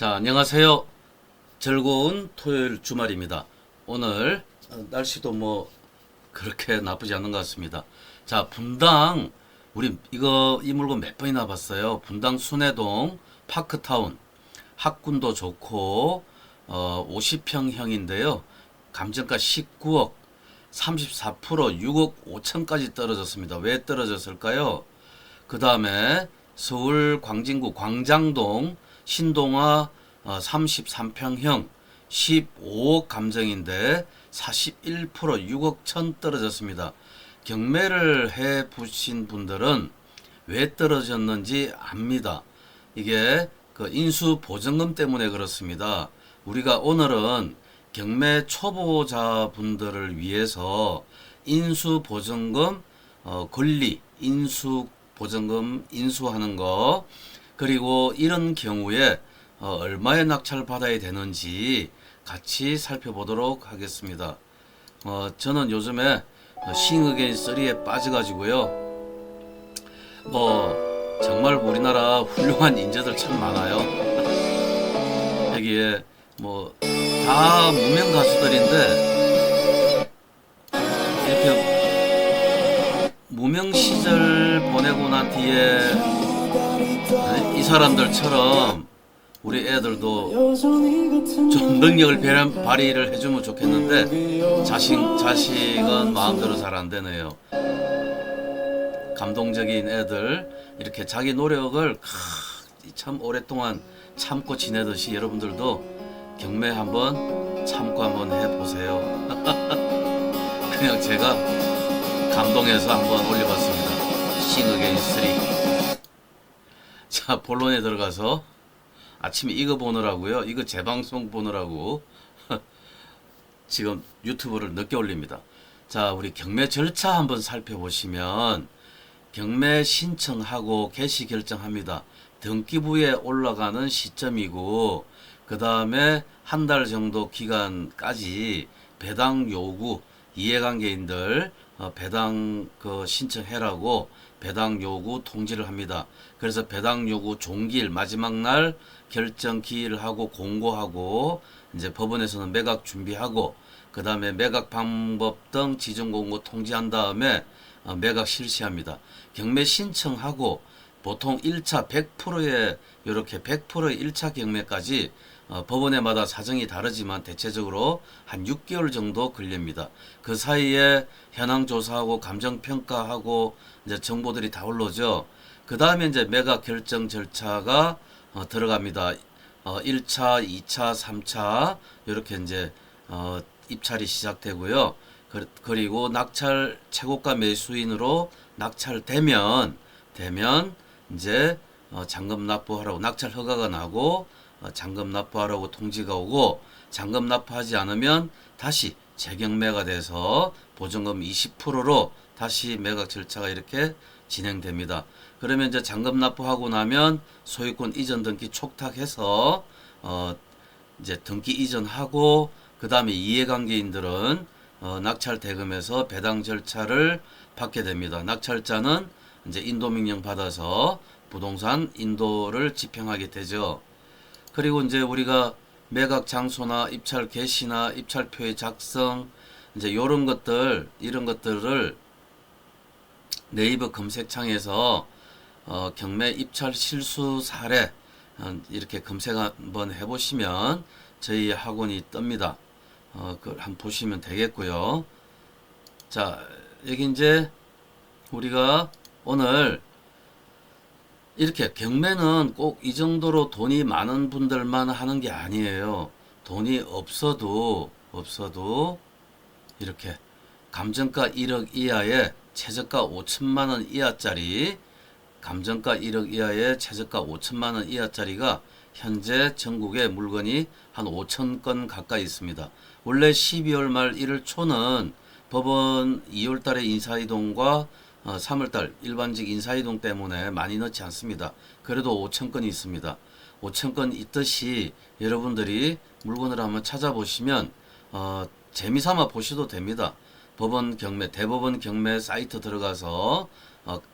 자, 안녕하세요. 즐거운 토요일 주말입니다. 오늘 날씨도 뭐 그렇게 나쁘지 않은 것 같습니다. 자, 분당 우리 이 물건 몇 번이나 봤어요. 분당 순회동 파크타운 학군도 좋고 50평형인데요. 감정가 19억 34% 6억 5천까지 떨어졌습니다. 왜 떨어졌을까요? 그 다음에 서울 광진구 광장동 신동아 33평형 15억 감정인데 41% 6억 천 떨어졌습니다. 경매를 해 보신 분들은 왜 떨어졌는지 압니다. 이게 그 인수 보증금 때문에 그렇습니다. 우리가 오늘은 경매 초보자분들을 위해서 인수 보증금 권리, 인수 보증금 인수하는 거, 그리고 이런 경우에 얼마의 낙찰 받아야 되는지 같이 살펴보도록 하겠습니다. 저는 요즘에 싱어게인 3에 빠져가지고요. 정말 우리나라 훌륭한 인재들 참 많아요. 여기에 다 무명 가수들인데 이렇게 무명 시절 보내고 난 뒤에 이 사람들처럼 우리 애들도 좀 능력을 발휘를 해주면 좋겠는데 자식은 마음대로 잘 안 되네요. 감동적인 애들 이렇게 자기 노력을 참 오랫동안 참고 지내듯이 여러분들도 경매 한번 참고 한번 해보세요. 그냥 제가 감동해서 한번 올려봤습니다. 싱어게인 3. 자, 본론에 들어가서 아침에 이거 보느라고요. 이거 재방송 보느라고 지금 유튜브를 늦게 올립니다. 자, 우리 경매 절차 한번 살펴보시면 경매 신청하고 개시 결정합니다. 등기부에 올라가는 시점이고 그 다음에 한 달 정도 기간까지 배당 요구 이해관계인들 배당 신청해라고 배당 요구 통지를 합니다. 그래서 배당 요구 종기일 마지막 날 결정 기일을 하고 공고하고 이제 법원에서는 매각 준비하고 그 다음에 매각 방법 등 지정 공고 통지한 다음에 매각 실시합니다. 경매 신청하고 보통 1차 100%의 이렇게 100%의 1차 경매까지 법원에마다 사정이 다르지만 대체적으로 한 6개월 정도 걸립니다. 그 사이에 현황 조사하고 감정 평가하고 이제 정보들이 다 올라오죠. 그 다음에 이제 매각 결정 절차가 들어갑니다. 1차, 2차, 3차 이렇게 이제 입찰이 시작되고요. 그리고 낙찰 최고가 매수인으로 낙찰되면 이제 잔금 납부하라고 낙찰 허가가 나고 잔금 납부하라고 통지가 오고 잔금 납부하지 않으면 다시 재경매가 돼서 보증금 20%로 다시 매각 절차가 이렇게 진행됩니다. 그러면 이제 잔금 납부하고 나면 소유권 이전 등기 촉탁해서 이제 등기 이전하고 그 다음에 이해관계인들은 낙찰 대금에서 배당 절차를 받게 됩니다. 낙찰자는 이제 인도명령 받아서 부동산 인도를 집행하게 되죠. 그리고 이제 우리가 매각 장소나 입찰 개시나 입찰표의 작성 이제 이런 것들을 네이버 검색창에서 경매 입찰 실수 사례 이렇게 검색 한번 해보시면 저희 학원이 뜹니다. 그걸 한번 보시면 되겠고요. 자, 여기 이제 우리가 오늘 이렇게 경매는 꼭 이 정도로 돈이 많은 분들만 하는 게 아니에요. 돈이 없어도 이렇게 감정가 1억 이하의 최저가 5천만 원 이하짜리 감정가 1억 이하의 최저가 5천만 원 이하짜리가 현재 전국에 물건이 한 5천 건 가까이 있습니다. 원래 12월 말 1월 초는 법원 2월 달에 인사이동과 3월 달 일반직 인사이동 때문에 많이 넣지 않습니다. 그래도 5천 건이 있습니다. 5천 건 있듯이 여러분들이 물건을 한번 찾아보시면 재미삼아 보셔도 됩니다. 법원 경매, 대법원 경매 사이트 들어가서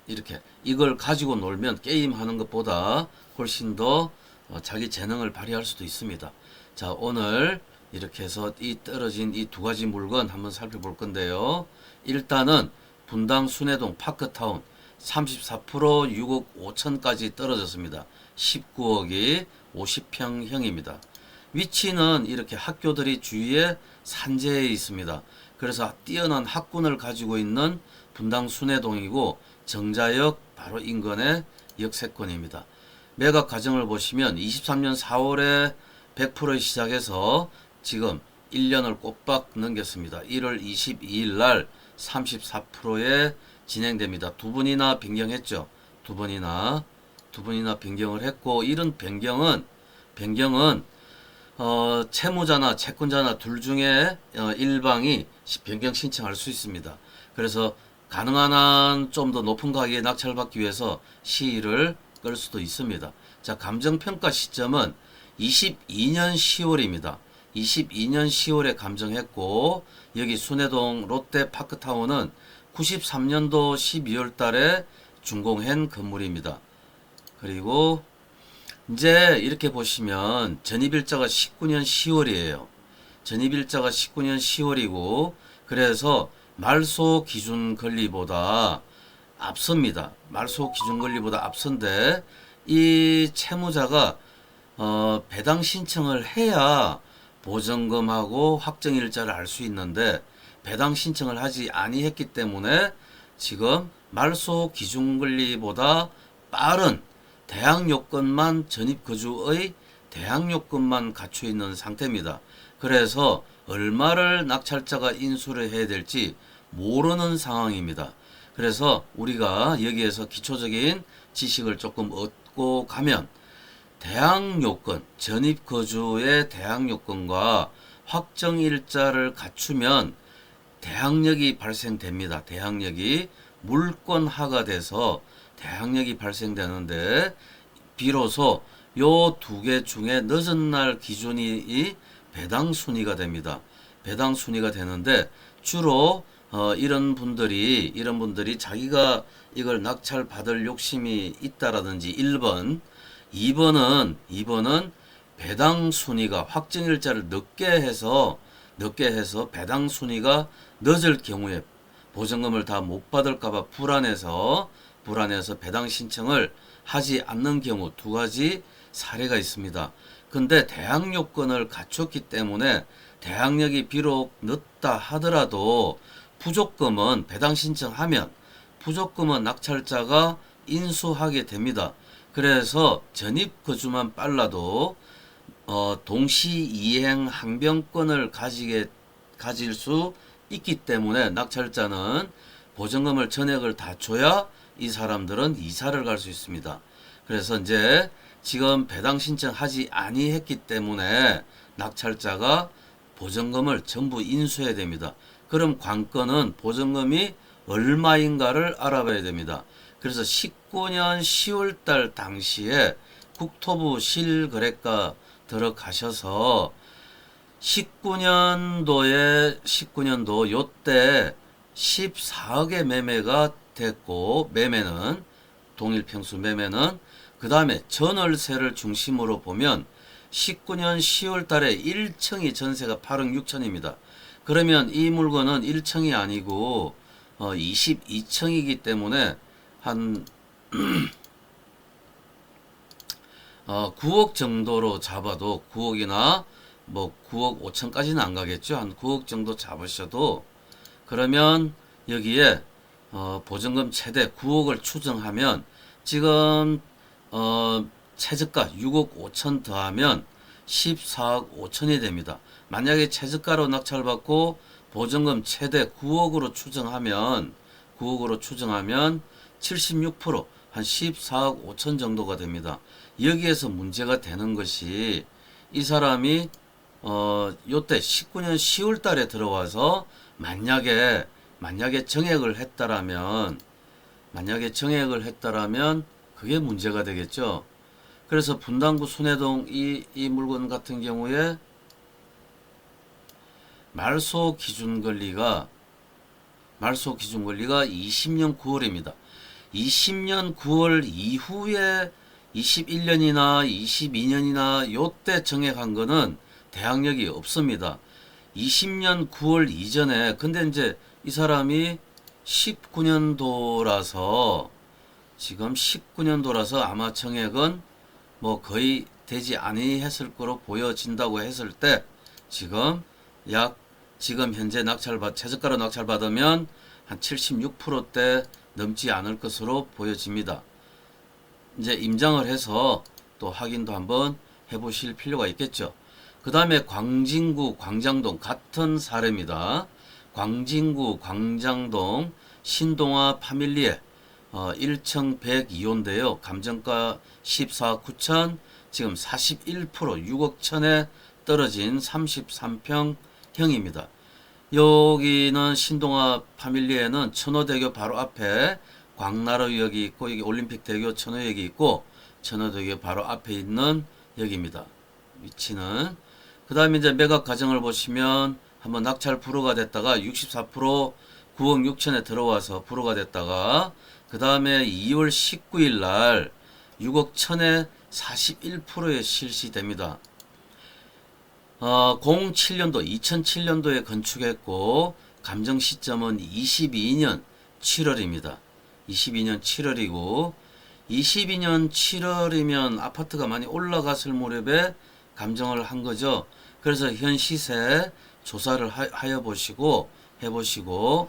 이렇게 이걸 가지고 놀면 게임 하는 것보다 훨씬 더 자기 재능을 발휘할 수도 있습니다. 자, 오늘 이렇게 해서 이 떨어진 이 두 가지 물건 한번 살펴볼 건데요. 일단은 분당 순회동 파크타운 34% 6억 5천까지 떨어졌습니다. 19억이 50평형입니다. 위치는 이렇게 학교들이 주위에 산재에 있습니다. 그래서 뛰어난 학군을 가지고 있는 분당 순회동이고 정자역 바로 인근의 역세권입니다. 매각 과정을 보시면 23년 4월에 100% 시작해서 지금 1년을 꼬박 넘겼습니다. 1월 22일 날 34%에 진행됩니다. 두 번이나 변경했죠. 두 번이나 변경을 했고, 이런 변경은 채무자나 채권자나 둘 중에 일방이 변경 신청할 수 있습니다. 그래서 가능한 한 좀 더 높은 가격에 낙찰받기 위해서 시일을 끌 수도 있습니다. 자, 감정평가 시점은 22년 10월입니다. 22년 10월에 감정했고, 여기 순회동 롯데파크타운은 93년도 12월 달에 준공한 건물입니다. 그리고 이제 이렇게 보시면 전입일자가 19년 10월이에요. 전입일자가 19년 10월이고, 그래서 말소 기준 권리보다 앞섭니다. 말소 기준 권리보다 앞선데, 이 채무자가 배당 신청을 해야 보증금하고 확정일자를 알 수 있는데, 배당 신청을 하지 아니했기 때문에 지금 말소 기준 권리보다 빠른 대항 요건만 전입거주의 대항 요건만 갖추어 있는 상태입니다. 그래서 얼마를 낙찰자가 인수를 해야 될지 모르는 상황입니다. 그래서 우리가 여기에서 기초적인 지식을 조금 얻고 가면, 대항 요건, 전입거주의 대항 요건과 확정일자를 갖추면 대항력이 발생됩니다. 대항력이 물권화가 돼서 대항력이 발생되는데, 비로소 요 두 개 중에 늦은 날 기준이 배당 순위가 됩니다. 배당 순위가 되는데, 주로 이런 분들이 자기가 이걸 낙찰 받을 욕심이 있다라든지 1번, 2번은 배당 순위가 확정일자를 늦게 해서 배당 순위가 늦을 경우에 보증금을 다 못 받을까봐 불안해서 배당 신청을 하지 않는 경우, 두 가지 사례가 있습니다. 근데 대항 요건을 갖췄기 때문에 대항력이 비록 늦다 하더라도 부족금은 배당 신청하면 부족금은 낙찰자가 인수하게 됩니다. 그래서 전입거주만 빨라도 동시 이행 항변권을 가질 수 있기 때문에 낙찰자는 보증금을 전액을 다 줘야 이 사람들은 이사를 갈 수 있습니다. 그래서 이제 지금 배당 신청하지 아니했기 때문에 낙찰자가 보증금을 전부 인수해야 됩니다. 그럼 관건은 보증금이 얼마인가를 알아봐야 됩니다. 그래서 19년 10월달 당시에 국토부 실거래가 들어가셔서 19년도 요때 14억의 매매가 됐고, 매매는 동일평수 매매는, 그 다음에 전월세를 중심으로 보면 19년 10월 달에 1층이 전세가 8억 6천입니다. 그러면 이 물건은 1층이 아니고 22층이기 때문에 한 9억 정도로 잡아도, 9억이나 뭐 9억 5천까지는 안 가겠죠. 한 9억 정도 잡으셔도, 그러면 여기에 보증금 최대 9억을 추정하면 지금 최저가 6억 5천 더하면 14억 5천이 됩니다. 만약에 최저가로 낙찰받고 보증금 최대 9억으로 추정하면 76%, 한 14억 5천 정도가 됩니다. 여기에서 문제가 되는 것이, 이 사람이 요때 19년 10월 달에 들어와서 만약에 정액을 했다라면 그게 문제가 되겠죠. 그래서 분당구 순회동 이 물건 같은 경우에 말소 기준 권리가 20년 9월입니다. 20년 9월 이후에 21년이나 22년이나 요때 정액한 거는 대항력이 없습니다. 20년 9월 이전에 근데 이제 이 사람이 19년도라서 지금 19년도라서 아마 정액은 뭐 거의 되지 아니했을 거로 보여진다고 했을 때 지금 약 지금 현재 최저가로 낙찰 받으면 한 76%대 넘지 않을 것으로 보여집니다. 이제 임장을 해서 또 확인도 한번 해보실 필요가 있겠죠. 그 다음에 광진구, 광장동 같은 사례입니다. 광진구, 광장동 신동아 파밀리에 1층 102호인데요. 감정가 14억 9천, 지금 41% 6억 천에 떨어진 33평형입니다. 여기는 신동아 파밀리에는 천호대교 바로 앞에 광나루역이 있고 여기 올림픽대교 천호역이 있고 천호대교 바로 앞에 있는 역입니다. 위치는 그 다음에 이제 매각 과정을 보시면 한번 낙찰 불허가 됐다가 64% 9억 6천에 들어와서 불허가 됐다가 그 다음에 2월 19일 날 6억 천에 41%에 실시됩니다. 07년도 2007년도에 건축했고 감정 시점은 22년 7월입니다. 22년 7월이고 22년 7월이면 아파트가 많이 올라갔을 무렵에 감정을 한 거죠. 그래서 현 시세 조사를 하여 보시고 해보시고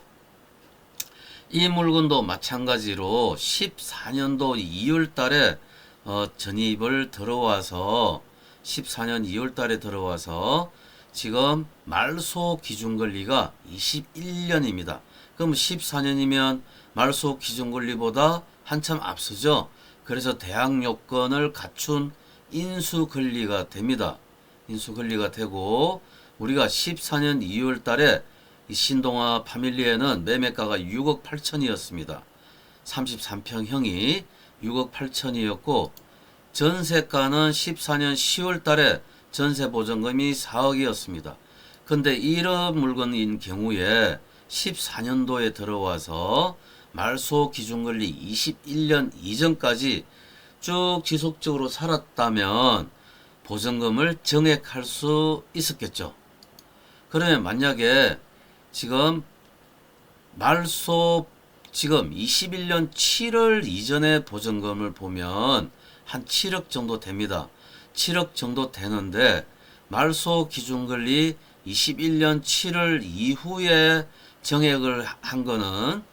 이 물건도 마찬가지로 14년도 2월 달에 전입을 들어와서 14년 2월 달에 들어와서 지금 말소 기준 권리가 21년입니다. 그럼 14년이면 말소 기준 권리보다 한참 앞서죠. 그래서 대항 요건을 갖춘 인수 권리가 됩니다. 인수 권리가 되고 우리가 14년 2월 달에 이 신동아 파밀리에는 매매가가 6억 8천이었습니다. 33평형이 6억 8천이었고 전세가는 14년 10월 달에 전세 보증금이 4억이었습니다. 근데 이런 물건인 경우에 14년도에 들어와서 말소 기준권리 21년 이전까지 쭉 지속적으로 살았다면 보증금을 정액할 수 있었겠죠. 그러면 만약에 지금 말소 지금 21년 7월 이전의 보증금을 보면 한 7억 정도 됩니다. 7억 정도 되는데 말소 기준권리 21년 7월 이후에 정액을 한 거는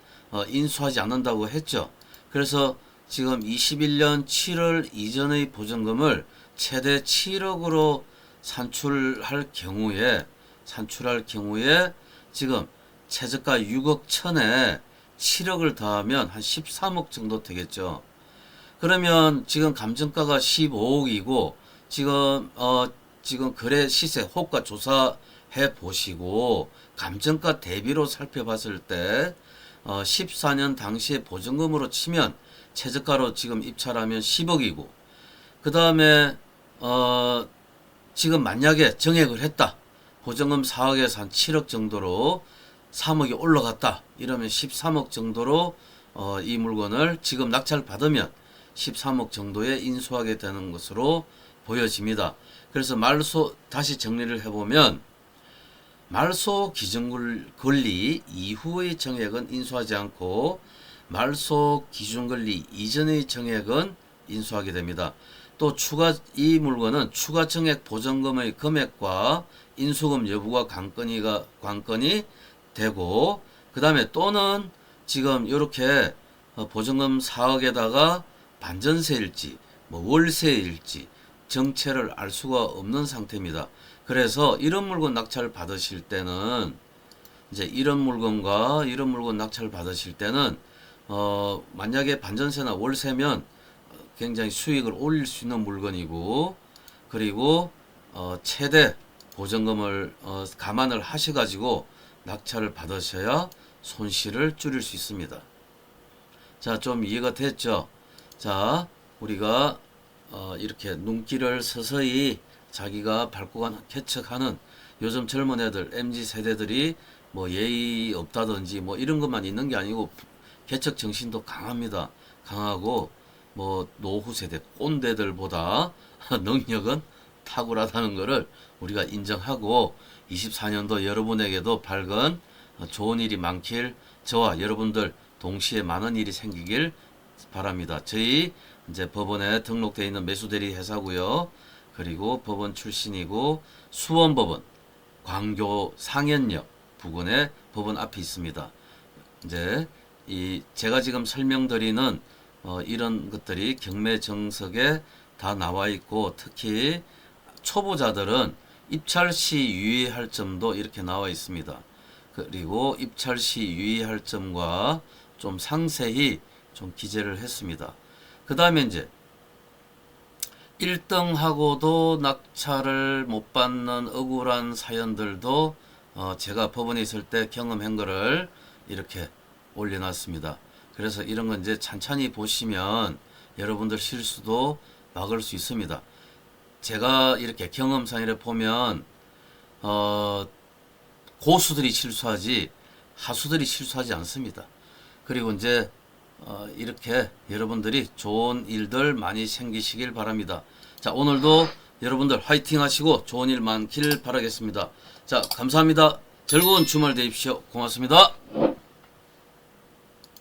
인수하지 않는다고 했죠. 그래서 지금 21년 7월 이전의 보증금을 최대 7억으로 산출할 경우에 지금 최저가 6억 천에 7억을 더하면 한 13억 정도 되겠죠. 그러면 지금 감정가가 15억이고 지금 거래 시세 호가 조사해 보시고 감정가 대비로 살펴봤을 때 14년 당시에 보증금으로 치면 최저가로 지금 입찰하면 10억이고 그 다음에 지금 만약에 정액을 했다. 보증금 4억에서 한 7억 정도로 3억이 올라갔다. 이러면 13억 정도로 이 물건을 지금 낙찰 받으면 13억 정도에 인수하게 되는 것으로 보여집니다. 그래서 말소 다시 정리를 해보면 말소 기준 권리 이후의 정액은 인수하지 않고 말소 기준 권리 이전의 정액은 인수하게 됩니다. 또 이 물건은 추가 정액 보증금의 금액과 인수금 여부가 관건이 되고 그 다음에 또는 지금 이렇게 보증금 4억에다가 반전세일지 뭐 월세일지 정체를 알 수가 없는 상태입니다. 그래서 이런 물건 낙찰 받으실 때는 이제 이런 물건과 이런 물건 낙찰 받으실 때는 만약에 반전세나 월세면 굉장히 수익을 올릴 수 있는 물건이고 그리고 최대 보증금을 감안을 하셔가지고 낙찰을 받으셔야 손실을 줄일 수 있습니다. 자, 좀 이해가 됐죠? 자, 우리가 이렇게 눈길을 서서히 자기가 밟고 개척하는 요즘 젊은 애들, MZ 세대들이 뭐 예의 없다든지 뭐 이런 것만 있는 게 아니고 개척 정신도 강합니다. 강하고 뭐 노후 세대 꼰대들보다 능력은 탁월하다는 것을 우리가 인정하고 24년도 여러분에게도 밝은 좋은 일이 많길 저와 여러분들 동시에 많은 일이 생기길 바랍니다. 저희 이제 법원에 등록되어 있는 매수대리 회사고요. 그리고 법원 출신이고 수원법원 광교 상현역 부근에 법원 앞에 있습니다. 이제 이 제가 지금 설명드리는 이런 것들이 경매 정석에 다 나와 있고 특히 초보자들은 입찰 시 유의할 점도 이렇게 나와 있습니다. 그리고 입찰 시 유의할 점과 좀 상세히 좀 기재를 했습니다. 그 다음에 이제 1등하고도 낙찰을 못 받는 억울한 사연들도 제가 법원에 있을 때 경험한 거를 이렇게 올려놨습니다. 그래서 이런 건 이제 찬찬히 보시면 여러분들 실수도 막을 수 있습니다. 제가 이렇게 경험상으로 보면 고수들이 실수하지 하수들이 실수하지 않습니다. 그리고 이제 이렇게 여러분들이 좋은 일들 많이 생기시길 바랍니다. 자, 오늘도 여러분들 화이팅 하시고 좋은 일 많길 바라겠습니다. 자, 감사합니다. 즐거운 주말 되십시오. 고맙습니다.